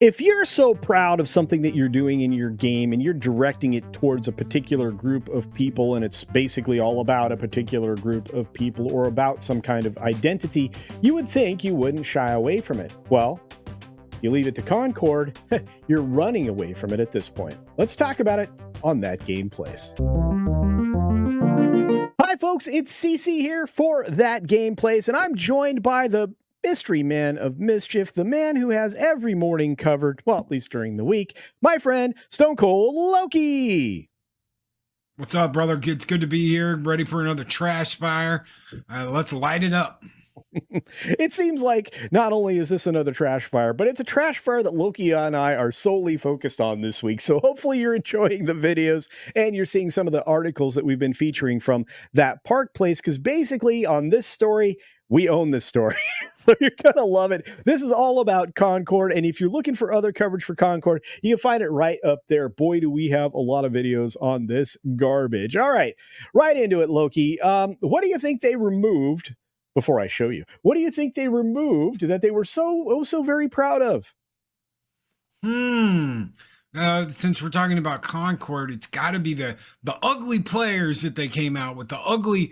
If you're so proud of something that you're doing in your game and you're directing it towards a particular group of people, and it's basically all about a particular group of people or about some kind of identity, you would think you wouldn't shy away from it. Well, you leave it to Concord, you're running away from it at this point. Let's talk about it on That Game Place. Hi, folks, it's CC here for That Game Place, and I'm joined by the mystery man of Mischief, the man who has every morning covered, well, at least during the week, my friend Stone Cold Loki. What's up, brother? It's good to be here, ready for another trash fire. Let's light it up. It seems like not only is this another trash fire, but it's a trash fire that Loki and I are solely focused on this week. So hopefully you're enjoying the videos and you're seeing some of the articles that we've been featuring from that park place, because basically on this story, we own this story. So you're going to love it. This is all about Concord. And if you're looking for other coverage for Concord, you can find it right up there. Boy, do we have a lot of videos on this garbage. All right, right into it, Loki. What do you think they removed? Before I show you, what do you think they removed that they were so very proud of? Since we're talking about Concord, it's got to be the ugly players that they came out with, the ugly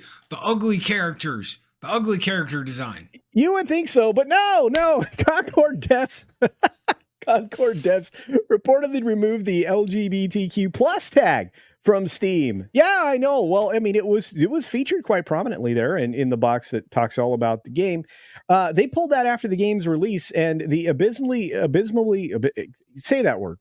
characters, the ugly character design. You would think so, but no. Concord devs reportedly removed the LGBTQ plus tag from Steam. Yeah, I know. Well, I mean, it was featured quite prominently there in the box that talks all about the game. They pulled that after the game's release, and the abysmally say that word.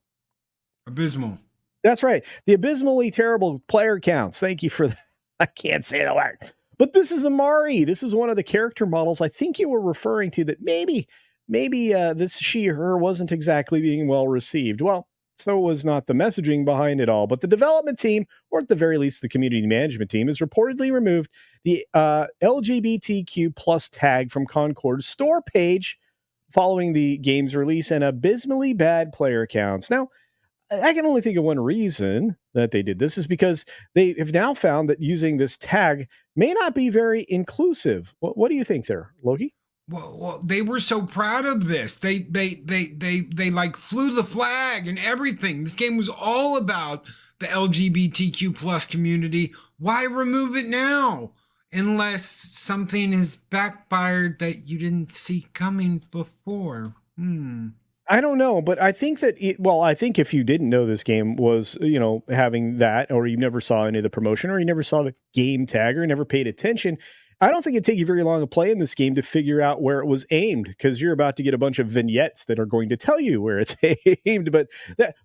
Abysmal. That's right. The abysmally terrible player counts. Thank you for that. I can't say the word. But this is Amari. This is one of the character models I think you were referring to that maybe this she/her wasn't exactly being well received. Well, so was not the messaging behind it all. But the development team, or at the very least the community management team, has reportedly removed the LGBTQ plus tag from Concord's store page following the game's release and abysmally bad player counts. Now, I can only think of one reason that they did this is because they have now found that using this tag may not be very inclusive. What do you think there, Loki? Well, they were so proud of this. They like flew the flag and everything. This game was all about the LGBTQ plus community. Why remove it now? Unless something has backfired that you didn't see coming before. I don't know, but I think that I think if you didn't know this game was, having that, or you never saw any of the promotion, or you never saw the game tag, or you never paid attention, I don't think it'd take you very long to play in this game to figure out where it was aimed, because you're about to get a bunch of vignettes that are going to tell you where it's aimed. But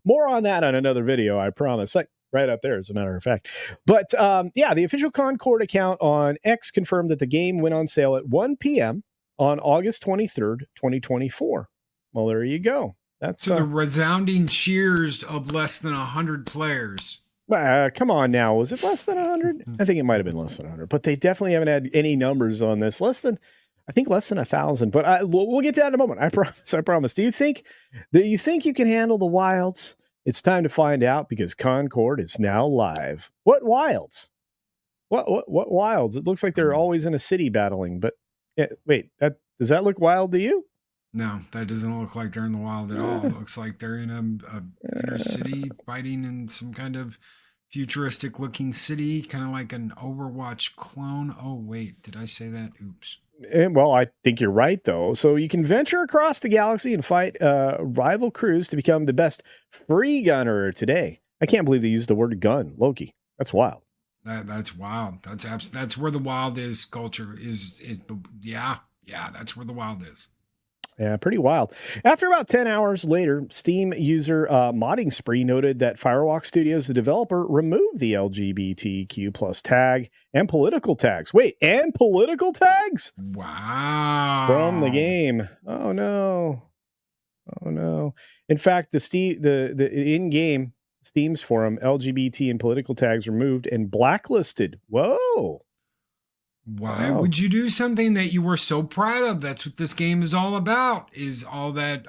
more on that on another video, I promise. Like right up there, as a matter of fact. But the official Concord account on X confirmed that the game went on sale at 1 p.m. on August 23rd, 2024. Well, there you go. That's the resounding cheers of less than 100 players. Come on now. Was it less than 100? I think it might have been less than 100, but they definitely haven't had any numbers on this. Less than 1,000, but we'll get to that in a moment. I promise. Do you think you can handle the wilds? It's time to find out, because Concord is now live. What wilds? What wilds? It looks like they're always in a city battling, but wait, does that look wild to you? No, that doesn't look like they're in the wild at all. It looks like they're in a inner city fighting in some kind of futuristic looking city, kind of like an Overwatch clone. Oh, wait, did I say that? Oops. Well, I think you're right, though. So you can venture across the galaxy and fight rival crews to become the best free gunner today. I can't believe they used the word gun, Loki. That's wild. That's wild. That's where the wild is. Culture is that's where the wild is. Yeah, pretty wild. After about 10 hours later, Steam user Modding Spree noted that Firewalk Studios, the developer, removed the LGBTQ plus tag and political tags. Wait, and political tags? Wow. From the game. Oh no. In fact, the in-game Steam's forum, LGBT and political tags removed and blacklisted. Whoa. Why would you do something that you were so proud of? That's what this game is all about, is all that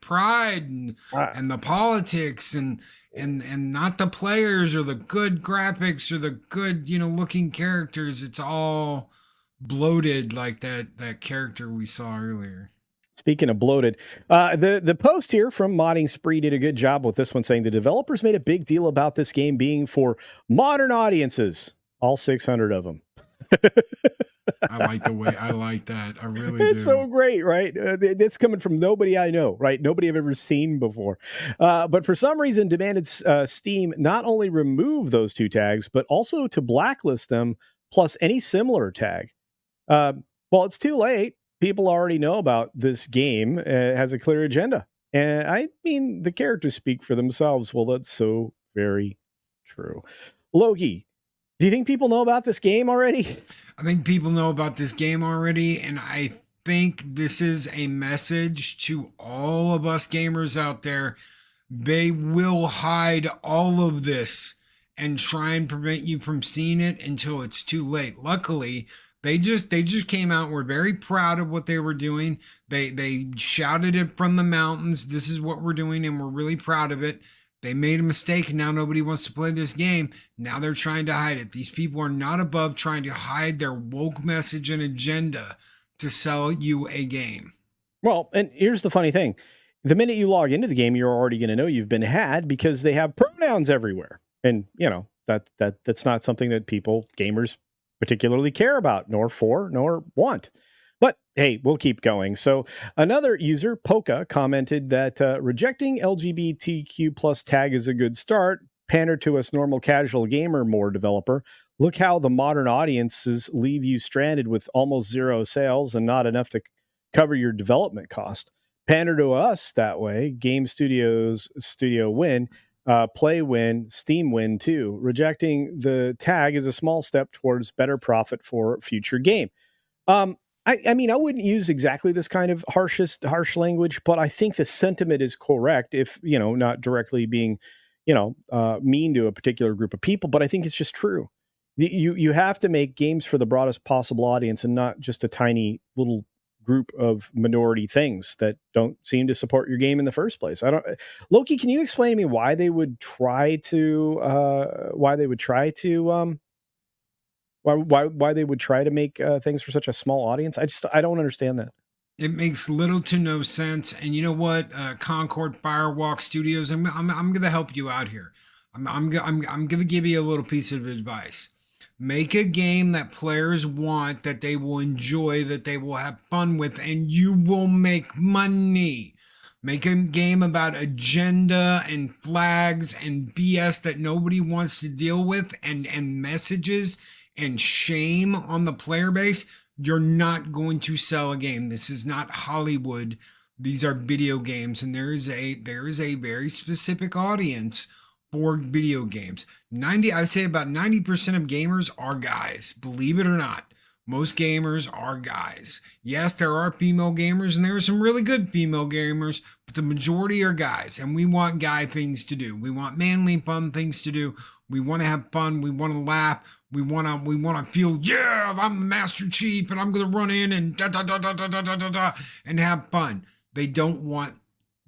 pride and the politics and not the players or the good graphics or the good, looking characters. It's all bloated like that character we saw earlier. Speaking of bloated, the post here from Modding Spree did a good job with this one, saying the developers made a big deal about this game being for modern audiences, all 600 of them. I like that. I really It's do. so great, right? It's coming from nobody I know, right? Nobody I've ever seen before. But for some reason, demanded Steam not only remove those two tags, but also to blacklist them, plus any similar tag. Well, it's too late. People already know about this game. It has a clear agenda. And I mean, the characters speak for themselves. Well, that's so very true. Loki, do you think people know about this game already? I think people know about this game already, and I think this is a message to all of us gamers out there. They will hide all of this and try and prevent you from seeing it until it's too late. Luckily, they just came out and were very proud of what they were doing. They shouted it from the mountains. This is what we're doing, and we're really proud of it. They made a mistake, and now nobody wants to play this game. Now they're trying to hide it. These people are not above trying to hide their woke message and agenda to sell you a game. Well, and here's the funny thing. The minute you log into the game, you're already going to know you've been had because they have pronouns everywhere. And, you know, that's not something that people, gamers, particularly care about, nor for, nor want. But hey, we'll keep going. So another user, Poka, commented that rejecting LGBTQ plus tag is a good start. Pander to us normal casual gamer more developer. Look how the modern audiences leave you stranded with almost zero sales and not enough to cover your development cost. Pander to us that way. Game studios studio win. Play win, Steam win too. Rejecting the tag is a small step towards better profit for future game. I mean, I wouldn't use exactly this kind of harsh language, but I think the sentiment is correct if, you know, not directly being, you know, mean to a particular group of people, but I think it's just true. You have to make games for the broadest possible audience and not just a tiny little group of minority things that don't seem to support your game in the first place. Loki, can you explain to me why they would try to why they would try to make things for such a small audience? I don't understand that. It makes little to no sense. And you know what? Concord Firewalk Studios, I'm going to help you out here. I'm going to give you a little piece of advice. Make a game that players want, that they will enjoy, that they will have fun with, and you will make money. Make a game about agenda and flags and BS that nobody wants to deal with, and messages and shame on the player base. You're not going to sell a game. This is not Hollywood. These are video games, and there is a very specific audience for video games. I say about 90% of gamers are guys. Believe it or not, most gamers are guys. Yes, there are female gamers, and there are some really good female gamers, but the majority are guys, and we want guy things to do. We want manly, fun things to do. We want to have fun. We want to laugh. We want to feel, yeah, I'm the Master Chief, and I'm going to run in and and have fun. They don't want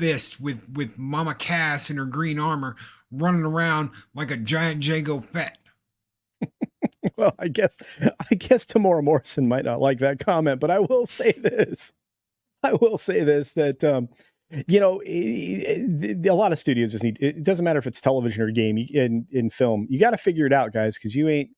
this with Mama Cass in her green armor running around like a giant Jango Fett. Well, I guess Tamora Morrison might not like that comment, but I will say this. That you know, a lot of studios just need. It doesn't matter if it's television or game in film. You got to figure it out, guys, because you ain't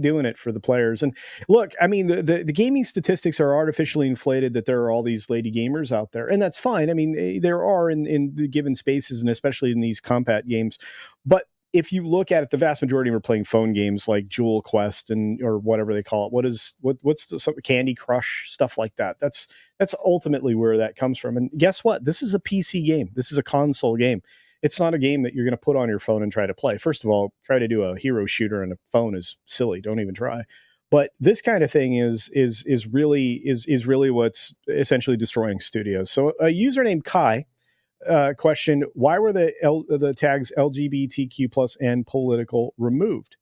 doing it for the players. And look, I mean, the gaming statistics are artificially inflated that there are all these lady gamers out there, and that's fine. I mean, there are in the given spaces, and especially in these combat games. But if you look at it, the vast majority are playing phone games like Jewel Quest or whatever they call it. What's the Candy Crush, stuff like that. That's ultimately where that comes from. And guess what? This is a PC game. This is a console game. It's not a game that you're going to put on your phone and try to play. First of all, try to do a hero shooter on a phone is silly. Don't even try. But this kind of thing is really what's essentially destroying studios. So a user named Kai question: why were the tags LGBTQ plus and political removed?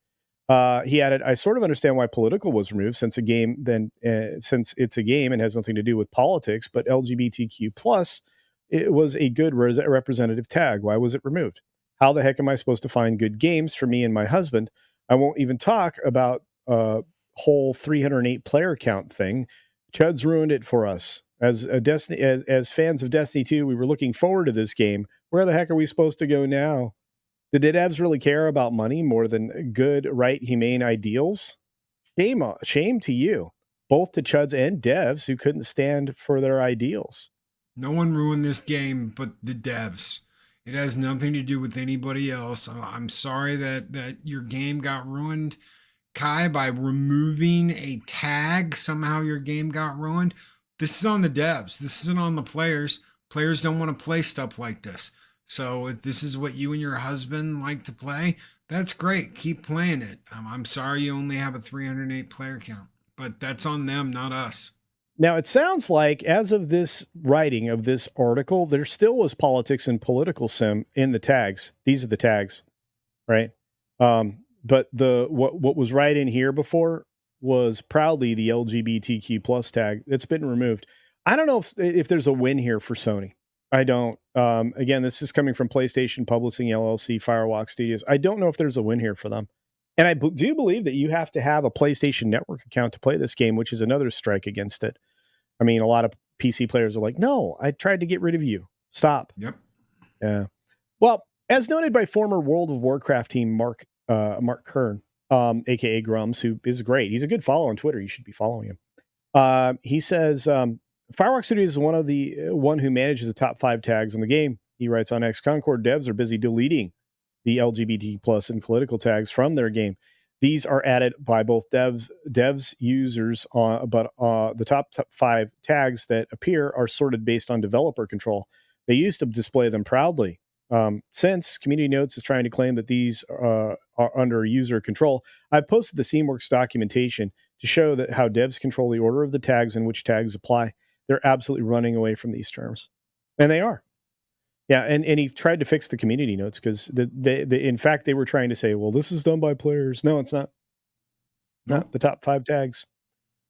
He added, I sort of understand why political was removed since since it's a game and has nothing to do with politics, but LGBTQ plus, it was a good representative tag. Why was it removed? How the heck am I supposed to find good games for me and my husband? I won't even talk about whole 308 player count thing. Chud's ruined it for us. As a Destiny, as fans of Destiny 2, we were looking forward to this game. Where the heck are we supposed to go now? Did devs really care about money more than good, right, humane ideals? Shame to you, both to chuds and devs who couldn't stand for their ideals. No one ruined this game but the devs. It has nothing to do with anybody else. I'm sorry that your game got ruined, Kai, by removing a tag. Somehow your game got ruined. This is on the devs. This isn't on the players. Players don't want to play stuff like this. So if this is what you and your husband like to play, that's great. Keep playing it. I'm sorry you only have a 308 player count, but that's on them, not us. Now, it sounds like, as of this writing of this article, there still was politics and political sim in the tags. These are the tags, right? But what was right in here before was proudly the LGBTQ plus tag. It's been removed. I don't know if there's a win here for Sony. I don't. Again, this is coming from PlayStation Publishing LLC, Firewalk Studios. I don't know if there's a win here for them. And I do believe that you have to have a PlayStation Network account to play this game, which is another strike against it. I mean, a lot of PC players are like, no, I tried to get rid of you. Stop. Yep. Yeah. Well, as noted by former World of Warcraft team Mark Kern, aka Grums, who is great. He's a good follower on Twitter. You should be following him. He says, Firewalk Studios is one who manages the top 5 tags in the game. He writes on X, Concord devs are busy deleting the LGBT plus and political tags from their game. These are added by both devs, users, but the top 5 tags that appear are sorted based on developer control. They used to display them proudly. Since Community Notes is trying to claim that these are under user control, I've posted the Steamworks documentation to show that how devs control the order of the tags and which tags apply. They're absolutely running away from these terms. And they are. Yeah, and he tried to fix the community notes because in fact they were trying to say, well, this is done by players. No, it's not. Nope. Not the top 5 tags.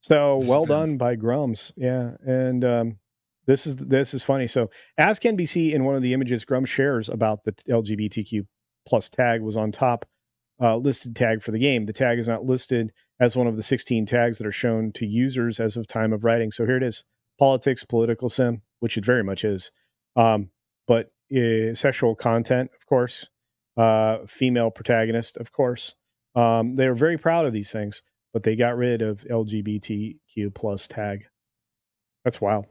So well done by Grums. Yeah, and this is funny. So as can be seen in one of the images Grums shares about the LGBTQ plus tag was on top listed tag for the game. The tag is not listed as one of the 16 tags that are shown to users as of time of writing. So here it is: politics, political sim, which it very much is. But sexual content, of course, female protagonist, of course. They were very proud of these things, but they got rid of LGBTQ plus tag. That's wild.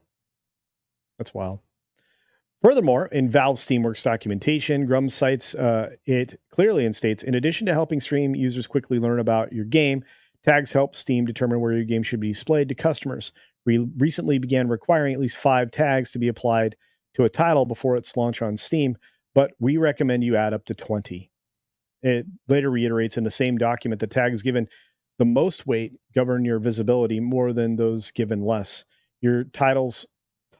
That's wild. Furthermore, in Valve Steamworks documentation, Grums cites it clearly and states, in addition to helping stream users quickly learn about your game, tags help Steam determine where your game should be displayed to customers. We recently began requiring at least 5 tags to be applied to a title before its launch on Steam, but we recommend you add up to 20. It later reiterates in the same document that tags given the most weight govern your visibility more than those given less. Your title's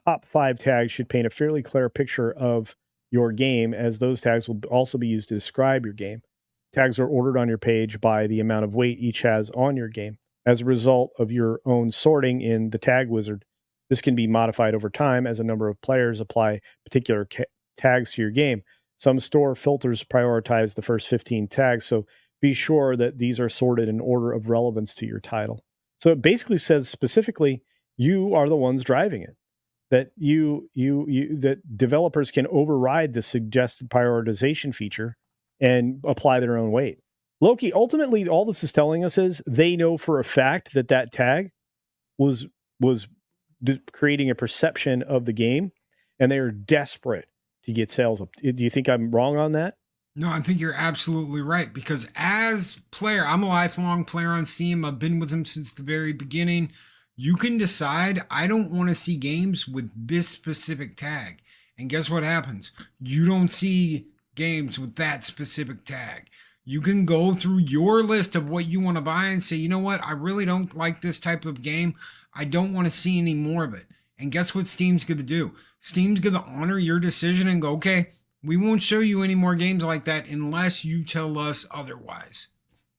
top 5 tags should paint a fairly clear picture of your game, as those tags will also be used to describe your game. Tags are ordered on your page by the amount of weight each has on your game. As a result of your own sorting in the tag wizard, this can be modified over time as a number of players apply particular tags to your game. Some store filters prioritize the first 15 tags, so be sure that these are sorted in order of relevance to your title. So it basically says specifically, you are the ones driving it. That that developers can override the suggested prioritization feature and apply their own weight. Loki, ultimately, all this is telling us is they know for a fact that tag was creating a perception of the game, and they are desperate to get sales up. Do you think I'm wrong on that? No, I think you're absolutely right, because as player, I'm a lifelong player on Steam. I've been with them since the very beginning. You can decide, I don't want to see games with this specific tag. And guess what happens? You don't see games with that specific tag. You can go through your list of what you want to buy and say, you know what? I really don't like this type of game. I don't want to see any more of it. And guess what Steam's going to do? Steam's going to honor your decision and go, okay, we won't show you any more games like that unless you tell us otherwise.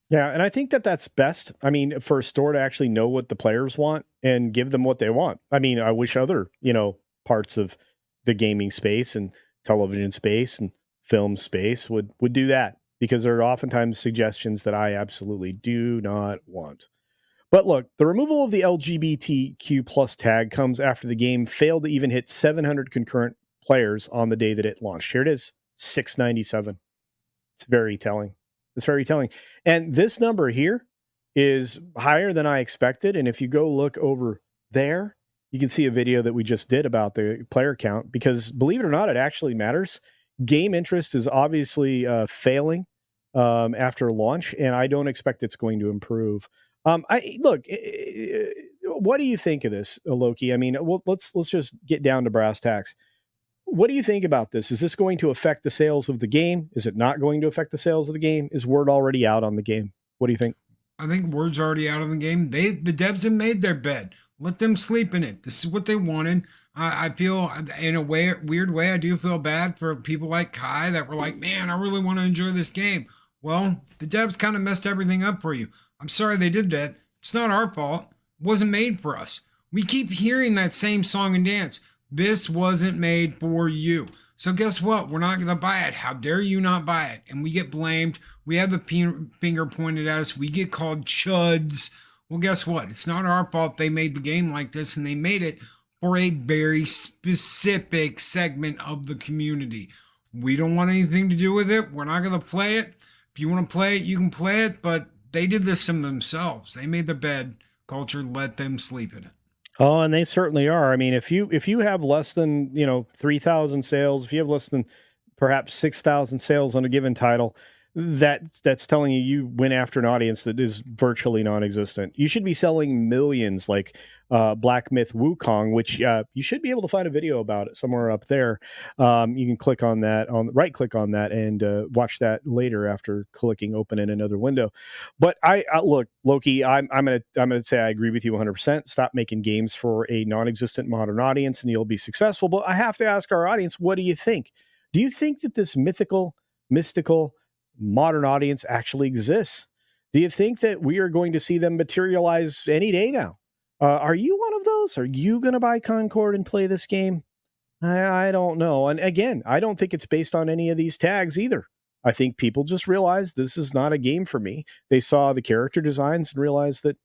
Yeah, and I think that's best. I mean, for a store to actually know what the players want and give them what they want. I mean, I wish other, parts of the gaming space and television space and film space would do that, because there are oftentimes suggestions that I absolutely do not want. But look, the removal of the LGBTQ plus tag comes after the game failed to even hit 700 concurrent players on the day that it launched. Here it is, 697. It's very telling. It's very telling. And this number here is higher than I expected. And if you go look over there, you can see a video that we just did about the player count, because believe it or not, it actually matters. Game interest is obviously failing after launch, and I don't expect it's going to improve. What do you think of this, Loki? I mean, let's just get down to brass tacks. What do you think about this? Is this going to affect the sales of the game? Is it not going to affect the sales of the game? Is word already out on the game? What do you think? I think word's already out of the game. The devs have made their bed. Let them sleep in it. This is what they wanted. I feel, in a weird way, I do feel bad for people like Kai that were like, man, I really want to enjoy this game. Well, the devs kind of messed everything up for you. I'm sorry they did that. It's not our fault. It wasn't made for us. We keep hearing that same song and dance. This wasn't made for you. So guess what? We're not going to buy it. How dare you not buy it? And we get blamed. We have the finger pointed at us. We get called chuds. Well, guess what? It's not our fault they made the game like this, and they made it for a very specific segment of the community. We don't want anything to do with it. We're not going to play it. If you want to play it, you can play it, but they did this to themselves. They made the bed. Culture, let them sleep in it. Oh, and they certainly are. I mean, if you have less than 3,000 sales, if you have less than perhaps 6,000 sales on a given title, that's telling you went after an audience that is virtually non-existent. You should be selling millions, like Black Myth Wukong, which you should be able to find a video about it somewhere up there. You can click on that, right click on that, and watch that later after clicking open in another window. But I look, Loki, I'm gonna say I agree with you 100%. Stop making games for a non-existent modern audience, and you'll be successful. But I have to ask our audience, what do you think? Do you think that this mystical modern audience actually exists? Do you think that we are going to see them materialize any day now? Are you one of those? Are you going to buy Concord and play this game? I don't know. And again, I don't think it's based on any of these tags either. I think people just realized this is not a game for me. They saw the character designs and realized that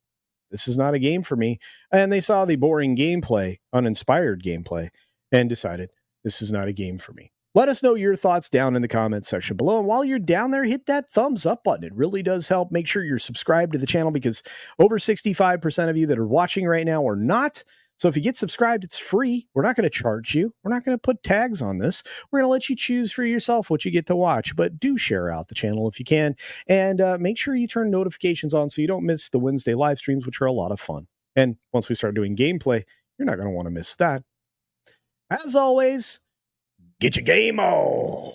this is not a game for me. And they saw the boring gameplay, uninspired gameplay, and decided this is not a game for me. Let us know your thoughts down in the comments section below. And while you're down there, hit that thumbs up button. It really does help. Make sure you're subscribed to the channel, because over 65% of you that are watching right now are not. So if you get subscribed, it's free. We're not going to charge you. We're not going to put tags on this. We're going to let you choose for yourself what you get to watch. But do share out the channel if you can. And make sure you turn notifications on so you don't miss the Wednesday live streams, which are a lot of fun. And once we start doing gameplay, you're not going to want to miss that. As always, get your game on.